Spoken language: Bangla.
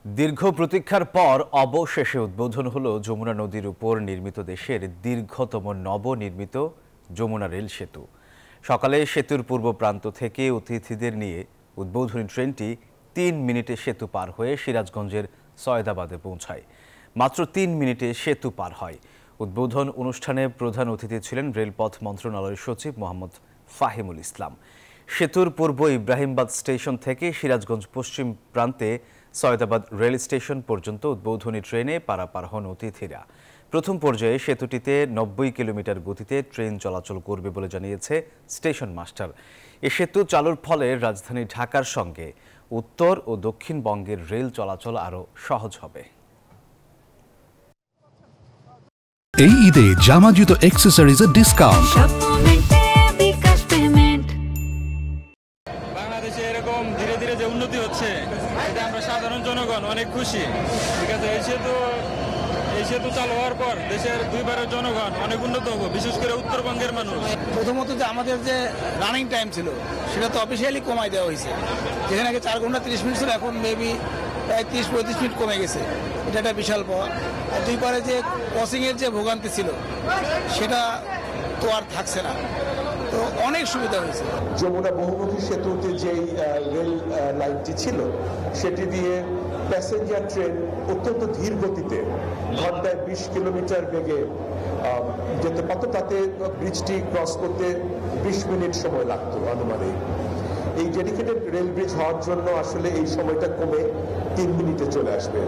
দীর্ঘ প্রতীক্ষার পর অবশেষে উদ্বোধন হলো যমুনা নদীর উপর নির্মিত দেশের দীর্ঘতম নবনির্মিত যমুনা রেল সেতু। সকালে সেতুর পূর্ব প্রান্ত থেকে অতিথিদের নিয়ে উদ্বোধনী ট্রেনটি ৩ মিনিটে সেতু পার হয়ে সিরাজগঞ্জের সয়দাবাদে পৌঁছায়। মাত্র ৩ মিনিটে সেতু পার হয়। উদ্বোধন অনুষ্ঠানে প্রধান অতিথি ছিলেন রেলপথ মন্ত্রণালয়ের সচিব মোহাম্মদ ফাহিমুল ইসলাম। সেতুর পূর্ব ইব্রাহিমবাদ স্টেশন থেকে সিরাজগঞ্জ পশ্চিম প্রান্তে সয়দাবাদ রেল স্টেশন পর্যন্ত উদ্বোধনী ট্রেনে পারাপার হন অতিথিরা। প্রথম পর্যায়ে সেতুটিতে ৯০ কিলোমিটার গতিতে ট্রেন চলাচল করবে বলে জানিয়েছে স্টেশন মাস্টার। এ সেতু চালুর ফলে রাজধানী ঢাকার সঙ্গে উত্তর ও দক্ষিণবঙ্গের রেল চলাচল আরও সহজ হবে। এই ঈদে জামা জুতো অ্যাক্সেসরিজের ডিসকাউন্ট। বাংলাদেশে এরকম ধীরে ধীরে যে উন্নতি হচ্ছে এটা আমরা সাধারণ জনগণ অনেক খুশি। ঠিক আছে, এই সেতু চালু হওয়ার পর দেশের দুইবারের জনগণ অনেক উন্নত হবে, বিশেষ করে উত্তরবঙ্গের মানুষ। প্রথমত যে আমাদের যে রানিং টাইম ছিল সেটা তো অফিসিয়ালি কমাই দেওয়া হয়েছে, যেখানে আগে 4 ঘন্টা 30 মিনিট ছিল, এখন মেবি প্রায় 30-35 মিনিট কমে গেছে। এটা একটা বিশাল পাওয়া। আর দুই পারে যে ক্রসিংয়ের যে ভোগান্তি ছিল সেটা তো আর থাকছে না, তো অনেক সুবিধা হয়েছে। যমুনা বহুমুখী সেতুতে যেই রেল লাইনটি ছিল সেটি দিয়ে প্যাসেঞ্জার ট্রেন অত্যন্ত ধীর গতিতে ঘন্টায় 20 কিলোমিটার বেগে যেতে পারত। তাতে ব্রিজটি ক্রস করতে 20 মিনিট সময় লাগতো আনুমানিক। এই ডেডিকেটেড রেল ব্রিজ হওয়ার জন্য আসলে এই সময়টা কমে 3 মিনিটে চলে আসবে।